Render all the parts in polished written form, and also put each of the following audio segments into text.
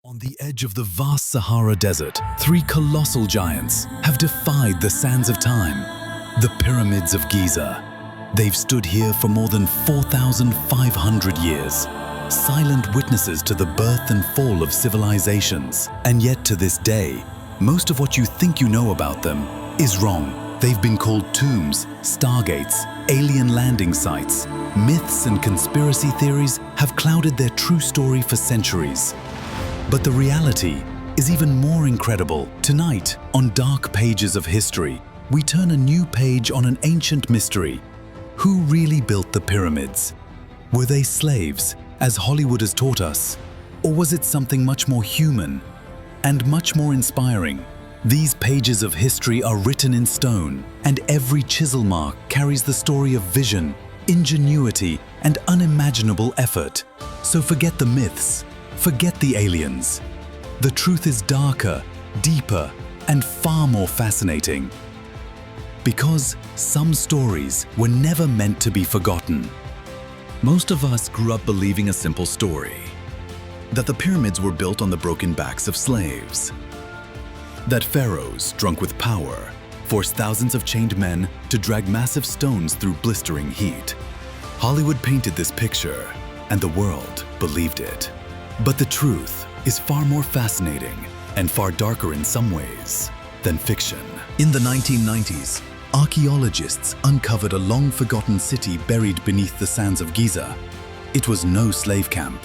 On the edge of the vast Sahara Desert, three colossal giants have defied the sands of time. The Pyramids of Giza. They've stood here for more than 4,500 years, silent witnesses to the birth and fall of civilizations. And yet to this day, most of what you think you know about them is wrong. They've been called tombs, stargates, alien landing sites. Myths and conspiracy theories have clouded their true story for centuries. But the reality is even more incredible. Tonight, on Dark Pages of History, we turn a new page on an ancient mystery. Who really built the pyramids? Were they slaves, as Hollywood has taught us? Or was it something much more human and much more inspiring? These pages of history are written in stone, and every chisel mark carries the story of vision, ingenuity, and unimaginable effort. So forget the myths. Forget the aliens. The truth is darker, deeper, and far more fascinating. Because some stories were never meant to be forgotten. Most of us grew up believing a simple story. That the pyramids were built on the broken backs of slaves. That pharaohs, drunk with power, forced thousands of chained men to drag massive stones through blistering heat. Hollywood painted this picture, and the world believed it. But the truth is far more fascinating and far darker in some ways than fiction. In the 1990s, archaeologists uncovered a long-forgotten city buried beneath the sands of Giza. It was no slave camp.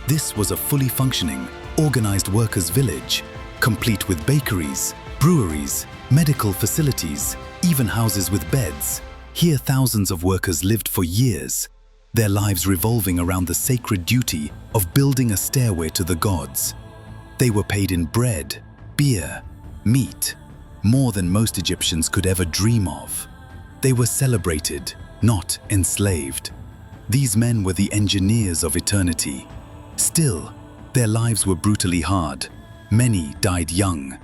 This was a fully functioning, organized workers' village, complete with bakeries, breweries, medical facilities, even houses with beds. Here thousands of workers lived for years, their lives revolving around the sacred duty of building a stairway to the gods. They were paid in bread, beer, meat, more than most Egyptians could ever dream of. They were celebrated, not enslaved. These men were the engineers of eternity. Still, their lives were brutally hard. Many died young,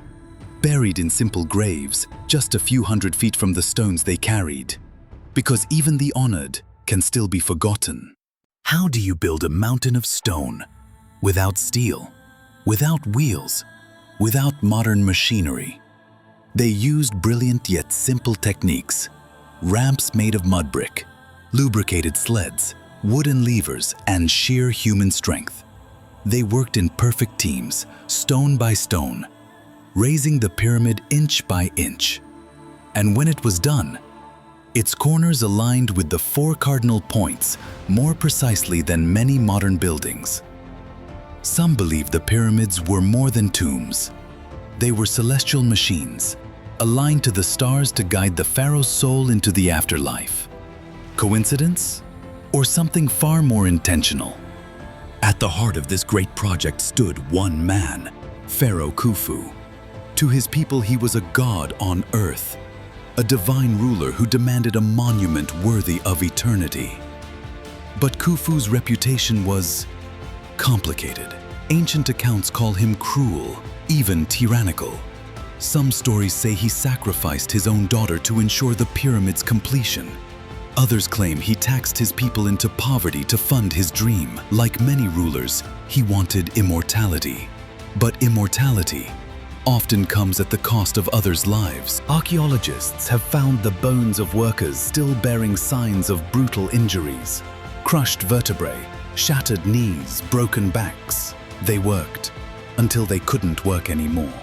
buried in simple graves just a few hundred feet from the stones they carried. Because even the honored can still be forgotten. How do you build a mountain of stone without steel, without wheels, without modern machinery? They used brilliant yet simple techniques: ramps made of mud brick, lubricated sleds, wooden levers, and sheer human strength. They worked in perfect teams, stone by stone, raising the pyramid inch by inch. And when it was done, its corners aligned with the four cardinal points more precisely than many modern buildings. Some believe the pyramids were more than tombs. They were celestial machines, aligned to the stars to guide the pharaoh's soul into the afterlife. Coincidence? Or something far more intentional? At the heart of this great project stood one man, Pharaoh Khufu. To his people, he was a god on earth, a divine ruler who demanded a monument worthy of eternity. But Khufu's reputation was complicated. Ancient accounts call him cruel, even tyrannical. Some stories say he sacrificed his own daughter to ensure the pyramid's completion. Others claim he taxed his people into poverty to fund his dream. Like many rulers, he wanted immortality. But immortality often comes at the cost of others' lives. Archaeologists have found the bones of workers still bearing signs of brutal injuries. Crushed vertebrae, shattered knees, broken backs. They worked until they couldn't work anymore.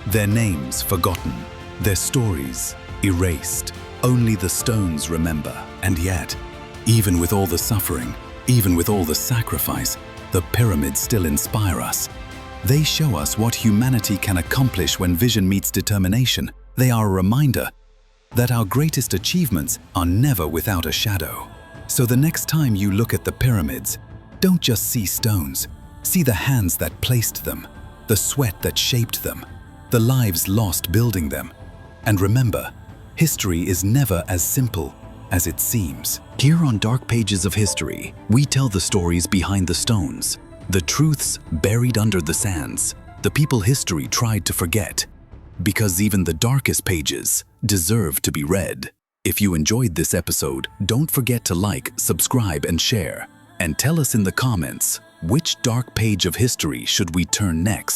Their names forgotten, their stories erased. Only the stones remember. And yet, even with all the suffering, even with all the sacrifice, the pyramids still inspire us. They show us what humanity can accomplish when vision meets determination. They are a reminder that our greatest achievements are never without a shadow. So the next time you look at the pyramids, don't just see stones. See the hands that placed them, the sweat that shaped them, the lives lost building them. And remember, history is never as simple as it seems. Here on Dark Pages of History, we tell the stories behind the stones, the truths buried under the sands, the people history tried to forget. Because even the darkest pages deserve to be read. If you enjoyed this episode, don't forget to like, subscribe, and share. And tell us in the comments Which dark page of history should we turn next?